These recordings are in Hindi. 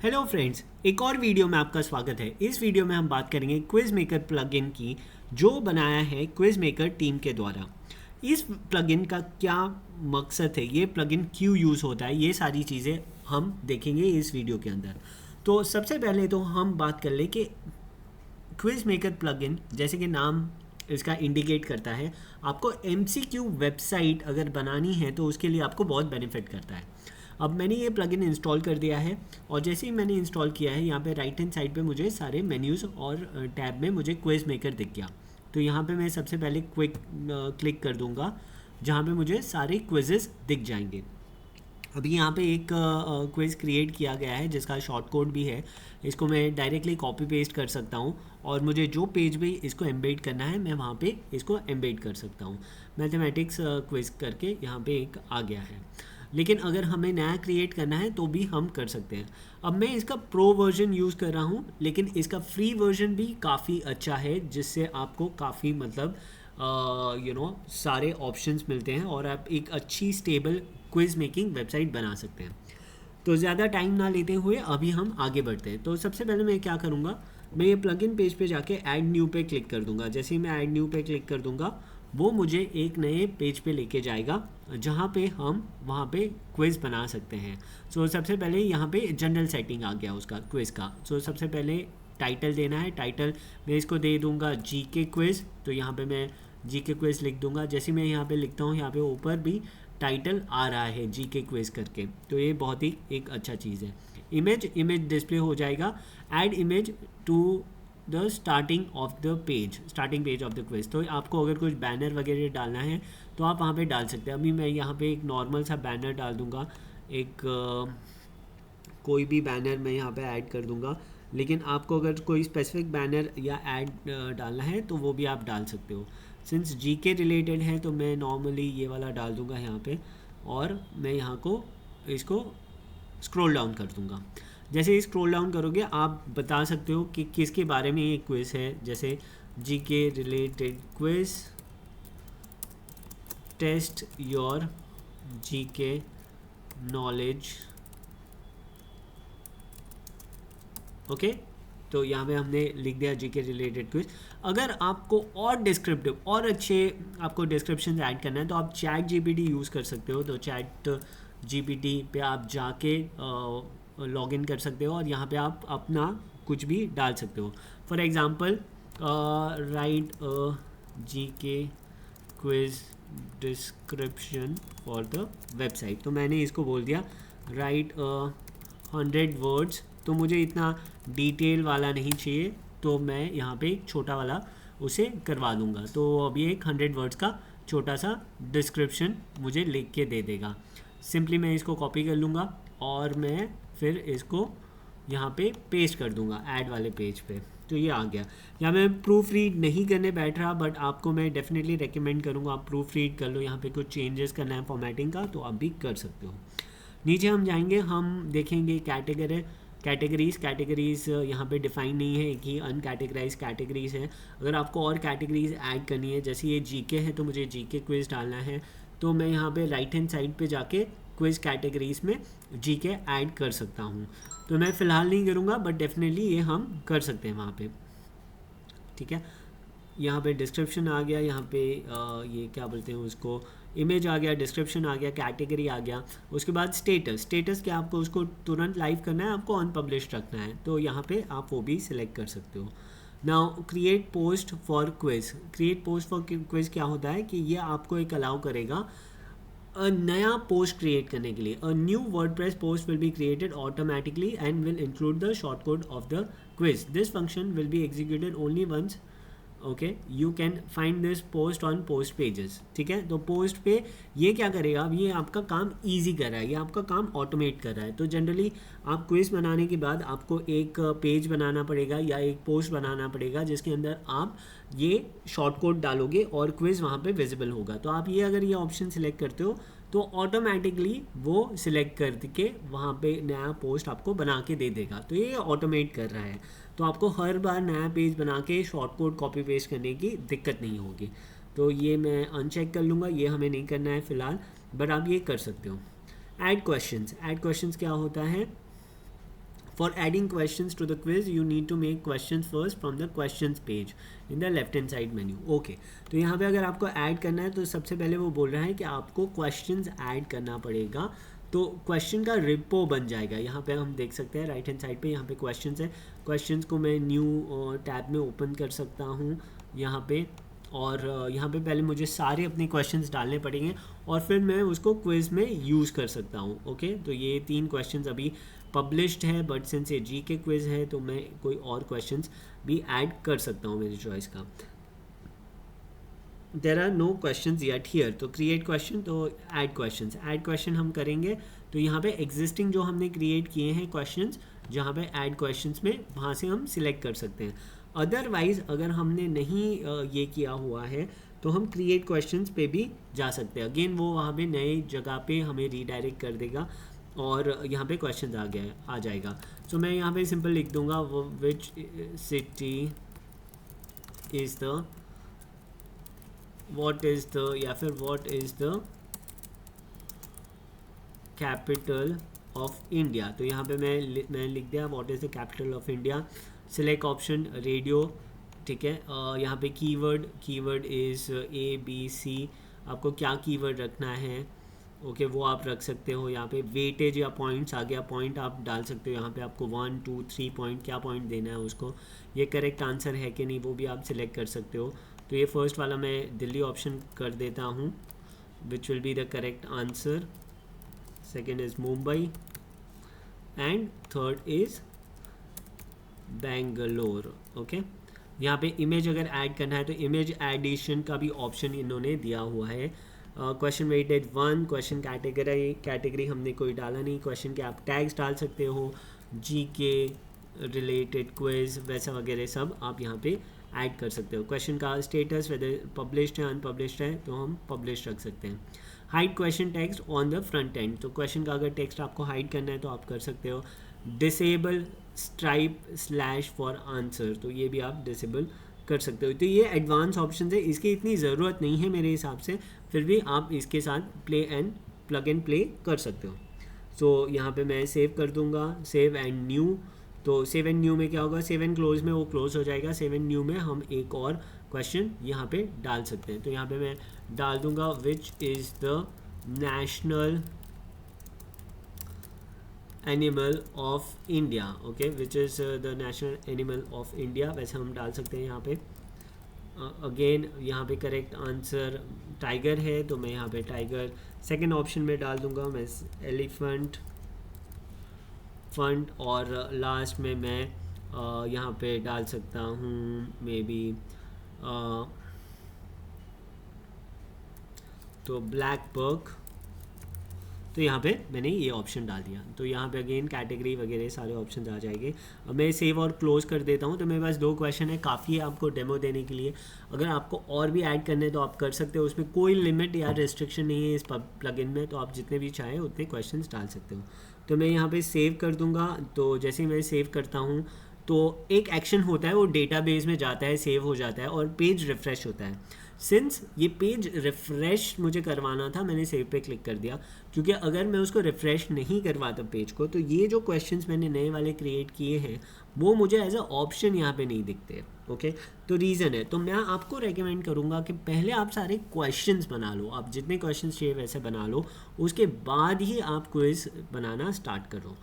हेलो फ्रेंड्स, एक और वीडियो में आपका स्वागत है। इस वीडियो में हम बात करेंगे क्विज मेकर प्लगइन की, जो बनाया है क्विज मेकर टीम के द्वारा। इस प्लगइन का क्या मकसद है, ये प्लगइन क्यों यूज़ होता है, ये सारी चीज़ें हम देखेंगे इस वीडियो के अंदर। तो सबसे पहले तो हम बात कर ले कि क्विज मेकर प्लगइन, जैसे कि नाम इसका इंडिकेट करता है, आपको एमसीक्यू वेबसाइट अगर बनानी है तो उसके लिए आपको बहुत बेनिफिट करता है। अब मैंने ये प्लगइन इंस्टॉल कर दिया है और जैसे ही मैंने इंस्टॉल किया है, यहाँ पे राइट हैंड साइड पे मुझे सारे मेन्यूज़ और टैब में मुझे क्विज मेकर दिख गया। तो यहाँ पे मैं सबसे पहले क्लिक कर दूँगा, जहाँ पे मुझे सारे क्विजेस दिख जाएंगे। अभी यहाँ पे एक क्विज़ क्रिएट किया गया है जिसका शॉर्ट कोड भी है। इसको मैं डायरेक्टली कॉपी पेस्ट कर सकता हूँ और मुझे जो पेज भी इसको एम्बेड करना है मैं वहाँ पे इसको एम्बेड कर सकता हूँ। मैथमेटिक्स क्विज़ करके यहाँ पे एक आ गया है, लेकिन अगर हमें नया क्रिएट करना है तो भी हम कर सकते हैं। अब मैं इसका प्रो वर्जन यूज़ कर रहा हूँ, लेकिन इसका फ्री वर्जन भी काफ़ी अच्छा है, जिससे आपको काफ़ी मतलब सारे ऑप्शंस मिलते हैं और आप एक अच्छी स्टेबल क्विज मेकिंग वेबसाइट बना सकते हैं। तो ज़्यादा टाइम ना लेते हुए अभी हम आगे बढ़ते हैं। तो सबसे पहले मैं क्या करूँगा, मैं ये प्लगइन पेज पे जाके ऐड न्यू पे क्लिक कर दूँगा। जैसे ही मैं ऐड न्यू पे क्लिक कर दूँगा, वो मुझे एक नए पेज पे लेके जाएगा, जहाँ पे हम वहाँ पे क्विज़ बना सकते हैं। सो सबसे पहले यहाँ पे जनरल सेटिंग आ गया उसका क्विज़ का। सो सबसे पहले टाइटल देना है। टाइटल मैं इसको दे दूँगा जीके क्विज़। तो यहाँ पे मैं जीके क्विज़ लिख दूँगा। जैसे मैं यहाँ पे लिखता हूँ, यहाँ पे ऊपर भी टाइटल आ रहा है जीके क्विज़ करके, तो ये बहुत ही एक अच्छा चीज़ है। इमेज डिस्प्ले हो जाएगा। Add image to the starting page of the quiz. तो आपको अगर कुछ बैनर वगैरह डालना है तो आप वहाँ पे डाल सकते हैं। अभी मैं यहाँ पे एक नॉर्मल सा बैनर डाल दूँगा, एक कोई भी बैनर मैं यहाँ पे ऐड कर दूँगा। लेकिन आपको अगर कोई स्पेसिफिक बैनर या ऐड डालना है तो वो भी आप डाल सकते हो। सिंस जीके रिलेटेड है तो मैं नॉर्मली ये वाला डाल दूँगा यहाँ पे, और मैं यहाँ को इसको स्क्रॉल डाउन कर दूँगा। जैसे ही स्क्रॉल डाउन करोगे आप बता सकते हो कि किसके बारे में ये क्विज़ है। जैसे GK related quiz, test your GK knowledge. Okay, तो यहाँ पे हमने लिख दिया जीके रिलेटेड क्विज। अगर आपको और डिस्क्रिप्टिव और अच्छे आपको डिस्क्रिप्शन ऐड करना है तो आप चैट जीपीटी यूज़ कर सकते हो। तो चैट जीपीटी पे आप जाके लॉग इन कर सकते हो और यहाँ पे आप अपना कुछ भी डाल सकते हो। For example right GK quiz description for the website. तो मैंने इसको बोल दिया राइट 100 वर्ड्स। तो मुझे इतना डिटेल वाला नहीं चाहिए, तो मैं यहाँ पे एक छोटा वाला उसे करवा दूँगा। तो अभी एक 100 वर्ड्स का छोटा सा डिस्क्रिप्शन मुझे लिख के दे देगा। सिंपली मैं इसको कॉपी कर लूँगा और मैं फिर इसको यहाँ पे पेस्ट कर दूँगा ऐड वाले पेज पे। तो ये आ गया। यहाँ मैं प्रूफ रीड नहीं करने बैठ रहा, बट आपको मैं डेफिनेटली रेकमेंड करूँगा आप प्रूफ रीड कर लो। यहाँ पे कुछ चेंजेस करना है फॉर्मेटिंग का तो आप भी कर सकते हो। नीचे हम जाएंगे, हम देखेंगे कैटेगरीज़ यहाँ पे डिफाइन नहीं है, एक ही अनकैटेगराइज कैटेगरीज़ है। अगर आपको और कैटेगरीज़ ऐड करनी है, जैसे ये जीके है तो मुझे जीके क्विज़ डालना है, तो मैं यहाँ पे राइट हैंड साइड पे जाके क्विज़ कैटेगरीज़ में जीके ऐड कर सकता हूँ। तो मैं फ़िलहाल नहीं करूँगा, बट डेफिनेटली ये हम कर सकते हैं वहाँ पे। ठीक है, यहाँ पे डिस्क्रिप्शन आ गया, यहाँ पे ये क्या बोलते हैं उसको, इमेज आ गया, डिस्क्रिप्शन आ गया, कैटेगरी आ गया। उसके बाद स्टेटस क्या आपको उसको तुरंत लाइव करना है, आपको अनपब्लिश रखना है, तो यहाँ पे आप वो भी सिलेक्ट कर सकते हो। Now create post for quiz क्या होता है कि ये आपको एक अलाउ करेगा नया पोस्ट क्रिएट करने के लिए। A new WordPress post will be created automatically and will include the short code of the quiz. This function will be executed only once. Okay, you can find this post on post pages. ठीक है, तो पोस्ट पे ये क्या करेगा, अब ये आपका काम इजी कर रहा है, ये आपका काम ऑटोमेट कर रहा है। तो जनरली आप क्विज़ बनाने के बाद आपको एक पेज बनाना पड़ेगा या एक पोस्ट बनाना पड़ेगा जिसके अंदर आप ये शॉर्ट कोड डालोगे और क्विज़ वहाँ पे विजिबल होगा। तो आप ये अगर ये ऑप्शन सिलेक्ट करते हो तो ऑटोमेटिकली वो सिलेक्ट करके वहाँ पे नया पोस्ट आपको बना के दे देगा। तो ये ऑटोमेट कर रहा है, तो आपको हर बार नया पेज बना के शॉर्ट कोड कॉपी पेस्ट करने की दिक्कत नहीं होगी। तो ये मैं अनचेक कर लूँगा, ये हमें नहीं करना है फ़िलहाल, बट आप ये कर सकते हो। ऐड क्वेश्चंस क्या होता है, For adding questions to the quiz, you need to make questions first from the questions page in the left hand side menu. Okay, तो यहाँ पे अगर आपको ऐड करना है तो सबसे पहले वो बोल रहा है कि आपको questions ऐड करना पड़ेगा, तो क्वेश्चन का रिपो बन जाएगा। यहाँ पे हम देख सकते हैं राइट हैंड साइड पे, यहाँ पे क्वेश्चंस है। क्वेश्चंस को मैं न्यू टैब में ओपन कर सकता हूँ यहाँ पे, और यहाँ पे पहले मुझे सारे अपने क्वेश्चंस डालने पड़ेंगे और फिर मैं उसको क्विज़ में यूज़ कर सकता हूँ। ओके, तो ये 3 क्वेश्चंस अभी पब्लिश्ड है, बट सिंस ये जी के क्विज़ है तो मैं कोई और क्वेश्चंस भी ऐड कर सकता हूँ मेरी चॉइस का। There are no questions yet here, तो क्रिएट क्वेश्चन, तो ऐड क्वेश्चन हम करेंगे। तो यहाँ पे एग्जिस्टिंग जो हमने क्रिएट किए हैं क्वेश्चंस, जहाँ पे ऐड क्वेश्चंस में, वहाँ से हम सिलेक्ट कर सकते हैं। अदरवाइज़ अगर हमने नहीं ये किया हुआ है तो हम क्रिएट क्वेश्चंस पे भी जा सकते हैं। अगेन वो वहाँ पे नए जगह पे हमें रीडायरेक्ट कर देगा और यहाँ पे क्वेश्चन आ जाएगा। सो मैं यहाँ पे सिंपल लिख दूँगा which city is the what is the capital of India. तो यहाँ पे मैं लिख दिया what is the capital of India. Select option radio, ठीक है। यहाँ पे कीवर्ड इज़ ABC, आपको क्या कीवर्ड रखना है ओके वो आप रख सकते हो। यहाँ पे वेटेज या पॉइंट्स आ गया, पॉइंट आप डाल सकते हो। यहाँ पे आपको 1 2 3 पॉइंट, क्या पॉइंट देना है उसको, ये करेक्ट आंसर है कि नहीं वो भी आप सिलेक्ट कर सकते हो। तो ये फर्स्ट वाला मैं दिल्ली ऑप्शन कर देता हूँ, which will be the correct answer. Second is Mumbai and third is Bangalore. Okay, यहाँ पे इमेज अगर ऐड करना है तो इमेज एडिशन का भी ऑप्शन इन्होंने दिया हुआ है। क्वेश्चन वेटेड 1, क्वेश्चन कैटेगरी हमने कोई डाला नहीं। क्वेश्चन के आप टैग्स डाल सकते हो, जीके रिलेटेड क्विज वैसा वगैरह सब आप यहाँ पे ऐड कर सकते हो। क्वेश्चन का स्टेटस वेदर पब्लिश्ड है अनपब्लिश्ड है तो हम पब्लिश रख सकते हैं। Hide question text on the front end, तो क्वेश्चन का अगर टेक्स्ट आपको हाइड करना है तो आप कर सकते हो। Disable stripe slash for answer, तो ये भी आप डिसेबल कर सकते हो। तो ये एडवांस ऑप्शन है, इसकी इतनी ज़रूरत नहीं है मेरे हिसाब से, फिर भी आप इसके साथ प्लग एंड प्ले कर सकते हो। सो यहाँ पे मैं सेव कर दूँगा, सेव एंड न्यू। तो सेव एंड न्यू में क्या होगा, सेव एंड क्लोज में वो क्लोज हो जाएगा। सेव एंड न्यू में हम एक और क्वेश्चन यहाँ पे डाल सकते हैं। तो यहाँ पे मैं डाल दूँगा which is the national animal of India. Okay, which is the national animal of India, वैसे हम डाल सकते हैं यहाँ पे। अगेन यहाँ पे करेक्ट आंसर टाइगर है तो मैं यहाँ पे टाइगर सेकंड ऑप्शन में डाल दूँगा मैं एलिफेंट फंड, और लास्ट में मैं यहाँ पे डाल सकता हूँ मे बी तो ब्लैक बक। तो यहाँ पे मैंने ये ऑप्शन डाल दिया, तो यहाँ पे अगेन कैटेगरी वगैरह सारे ऑप्शन आ जाएंगे। अब मैं सेव और क्लोज कर देता हूँ। तो मेरे पास 2 क्वेश्चन है, काफ़ी है आपको डेमो देने के लिए। अगर आपको और भी ऐड करने तो आप कर सकते हो, उसमें कोई लिमिट या रिस्ट्रिक्शन नहीं है इस प्लगइन में, तो आप जितने भी चाहें उतने क्वेश्चन डाल सकते हो। तो मैं यहाँ पर सेव कर दूँगा। तो जैसे ही मैं सेव करता हूँ तो एक एक्शन होता है, वो डेटाबेस में जाता है, सेव हो जाता है और पेज रिफ़्रेश होता है। सिंस ये पेज रिफ़्रेश मुझे करवाना था, मैंने सेव पे क्लिक कर दिया, क्योंकि अगर मैं उसको रिफ़्रेश नहीं करवाता पेज को तो ये जो क्वेश्चंस मैंने नए वाले क्रिएट किए हैं वो मुझे एज अ ऑप्शन यहाँ पे नहीं दिखते। ओके, तो रीज़न है। तो मैं आपको रेकमेंड करूँगा कि पहले आप सारे क्वेश्चंस बना लो, आप जितने क्वेश्चंस चाहिए वैसे बना लो, उसके बाद ही आप क्विज़ बनाना स्टार्ट करो।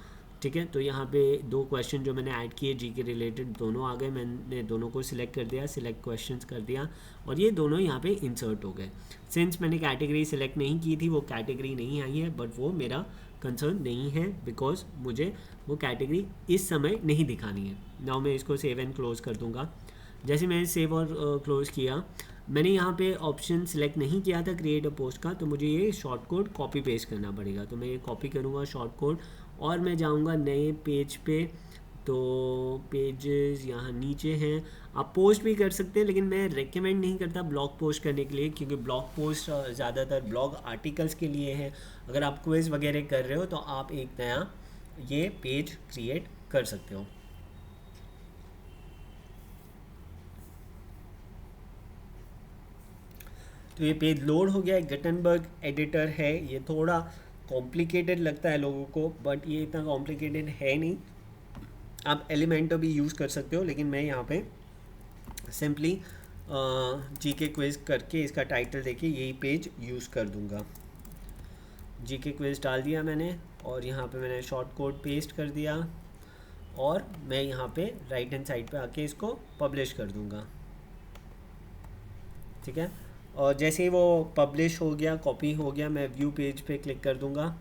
ठीक है, तो यहाँ पे 2 क्वेश्चन जो मैंने ऐड किए जी के रिलेटेड दोनों आ गए, मैंने दोनों को सिलेक्ट कर दिया, सिलेक्ट क्वेश्चंस कर दिया और ये दोनों यहाँ पे इंसर्ट हो गए। सिंस मैंने कैटेगरी सिलेक्ट नहीं की थी वो कैटेगरी नहीं आई है, बट वो मेरा कंसर्न नहीं है बिकॉज मुझे वो कैटेगरी इस समय नहीं दिखानी है। नाउ मैं इसको सेव एंड क्लोज कर दूँगा। जैसे मैंने सेव और क्लोज किया, मैंने यहाँ पे ऑप्शन सिलेक्ट नहीं किया था क्रिएट अ पोस्ट का, तो मुझे ये शॉर्ट कोड कॉपी पेस्ट करना पड़ेगा। तो मैं ये कॉपी करूँगा शॉर्ट कोड और मैं जाऊँगा नए पेज पे। तो पेजेस यहाँ नीचे हैं, आप पोस्ट भी कर सकते हैं, लेकिन मैं रेकमेंड नहीं करता ब्लॉग पोस्ट करने के लिए, क्योंकि ब्लॉग पोस्ट ज़्यादातर ब्लॉग आर्टिकल्स के लिए है। अगर आप क्विज़ वगैरह कर रहे हो तो आप एक नया ये पेज क्रिएट कर सकते हो। तो ये पेज लोड हो गया है, गटनबर्ग एडिटर है। ये थोड़ा कॉम्प्लिकेटेड लगता है लोगों को, बट ये इतना कॉम्प्लिकेटेड है नहीं। आप एलिमेंटो भी यूज़ कर सकते हो, लेकिन मैं यहाँ पे सिंपली जीके क्विज़ करके इसका टाइटल देके यही पेज यूज़ कर दूँगा। जीके क्विज़ डाल दिया मैंने और यहाँ पे मैंने शॉर्ट कोड पेस्ट कर दिया और मैं यहाँ पे राइट हैंड साइड पे आके इसको पब्लिश कर दूँगा। ठीक है, और जैसे ही वो पब्लिश हो गया, कॉपी हो गया, मैं व्यू पेज पे क्लिक कर दूँगा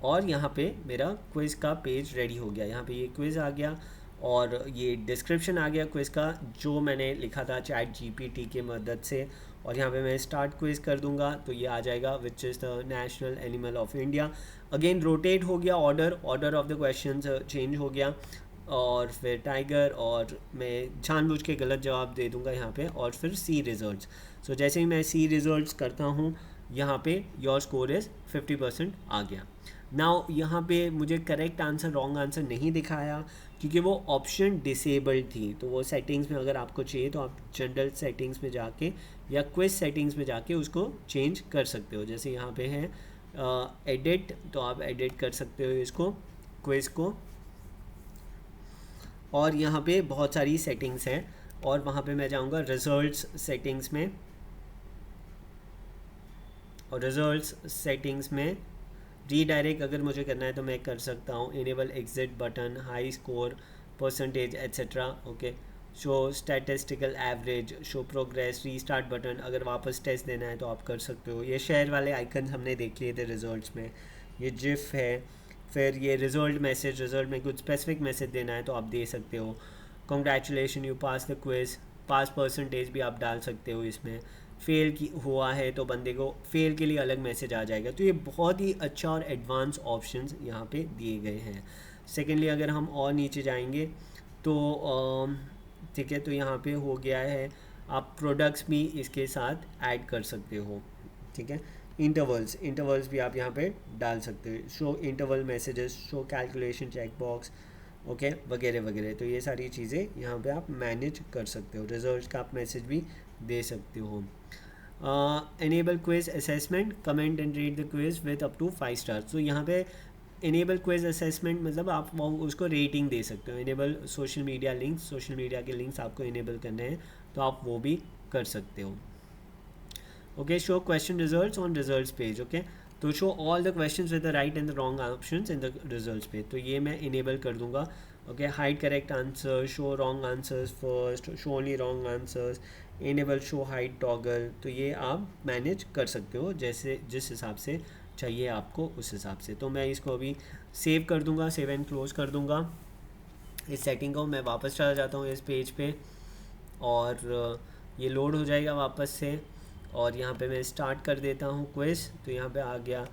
और यहाँ पे मेरा क्विज़ का पेज रेडी हो गया। यहाँ पे ये क्विज़ आ गया और ये डिस्क्रिप्शन आ गया क्विज़ का जो मैंने लिखा था चैट जीपीटी के मदद से। और यहाँ पे मैं स्टार्ट क्विज़ कर दूंगा तो ये आ जाएगा which is the national animal of India. Again rotate हो गया, order of the questions change हो गया और फिर टाइगर, और मैं जानबूझ के गलत जवाब दे दूंगा यहाँ पे, और फिर सी रिजल्ट्स। सो जैसे ही मैं सी रिजल्ट्स करता हूँ यहाँ पे योर स्कोर इज़ 50% आ गया। नाउ यहाँ पे मुझे करेक्ट आंसर रॉन्ग आंसर नहीं दिखाया क्योंकि वो ऑप्शन डिसेबल्ड थी। तो वो सेटिंग्स में अगर आपको चाहिए तो आप जनरल सेटिंग्स में जाके या क्विज सेटिंग्स में जाके उसको चेंज कर सकते हो। जैसे यहाँ पे है एडिट, तो आप एडिट कर सकते हो इसको, क्विज को। और यहाँ पे बहुत सारी सेटिंग्स हैं और वहाँ पे मैं जाऊँगा रिजल्ट्स सेटिंग्स में, और रिजल्ट्स सेटिंग्स में रीडायरेक्ट अगर मुझे करना है तो मैं कर सकता हूँ। Enable exit button, high score, percentage etcetera. Okay, show statistical average, show progress, restart button, अगर वापस टेस्ट देना है तो आप कर सकते हो। ये शेयर वाले आइकन हमने देख लिए थे रिजल्ट्स में। ये जिफ है, फिर ये रिजल्ट मैसेज, रिजल्ट में कुछ स्पेसिफिक मैसेज देना है तो आप दे सकते हो। Congratulation you pass the quiz, pass percentage भी आप डाल सकते हो इसमें। फेल की हुआ है तो बंदे को फेल के लिए अलग मैसेज आ जाएगा। तो ये बहुत ही अच्छा और एडवांस ऑप्शंस यहाँ पे दिए गए हैं। सेकेंडली अगर हम और नीचे जाएंगे तो ठीक है, तो यहाँ पे हो गया है आप प्रोडक्ट्स भी इसके साथ ऐड कर सकते हो। ठीक है, इंटरवल्स भी आप यहाँ पे डाल सकते हो। Show interval messages, show calculation check box, okay, वगैरह वगैरह। तो ये सारी चीज़ें यहाँ पे आप मैनेज कर सकते हो। रिजल्ट का आप मैसेज भी दे सकते हो। Enable quiz assessment, comment and rate the quiz with up to 5 stars. तो यहाँ पे इनेबल क्विज असेसमेंट मतलब आप वो उसको रेटिंग दे सकते हो। Enable social media links, social media के लिंक्स आपको इनेबल करने हैं तो आप वो भी कर सकते हो। Okay, show question results on results page. Okay, तो show all the questions with the right and the wrong options in the results page, तो ये मैं इनेबल कर दूंगा। Okay, hide correct answer, show wrong answers first, show only wrong answers, enable show hide toggle. तो ये आप मैनेज कर सकते हो जैसे जिस हिसाब से चाहिए आपको उस हिसाब से। तो मैं इसको अभी सेव कर दूंगा, सेव एंड क्लोज कर दूंगा इस सेटिंग को। मैं वापस चला जाता हूँ इस पेज पे और ये लोड हो जाएगा वापस से, और यहाँ पे मैं स्टार्ट कर देता हूँ क्विज। तो यहाँ पे आ गया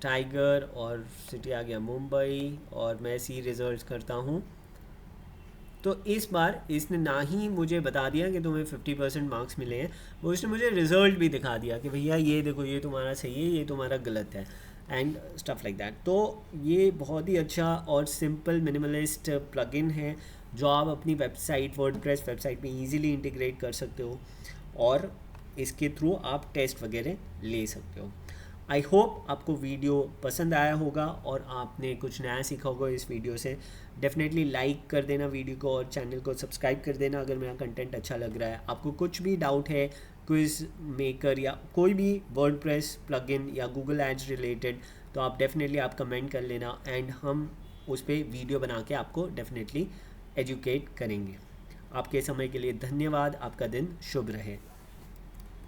टाइगर और सिटी आ गया मुंबई, और मैं सी रिजल्ट्स करता हूँ। तो इस बार इसने ना ही मुझे बता दिया कि तुम्हें 50% मार्क्स मिले हैं, वो उसने मुझे रिज़ल्ट भी दिखा दिया कि भैया ये देखो ये तुम्हारा सही है, ये तुम्हारा गलत है, एंड स्टफ़ लाइक दैट। तो ये बहुत ही अच्छा और सिंपल मिनिमलिस्ट प्लगइन है जो आप अपनी वेबसाइट, वर्डप्रेस वेबसाइट में इजीली इंटीग्रेट कर सकते हो और इसके थ्रू आप टेस्ट वगैरह ले सकते हो। आई होप आपको वीडियो पसंद आया होगा और आपने कुछ नया सीखा होगा इस वीडियो से। डेफिनेटली लाइक कर देना वीडियो को और चैनल को सब्सक्राइब कर देना अगर मेरा कंटेंट अच्छा लग रहा है। आपको कुछ भी डाउट है क्विज मेकर या कोई भी वर्डप्रेस प्लगइन या गूगल एड्स रिलेटेड, तो आप डेफिनेटली आप कमेंट कर लेना एंड हम उस पर वीडियो बना के आपको डेफिनेटली एजुकेट करेंगे। आपके समय के लिए धन्यवाद। आपका दिन शुभ रहे।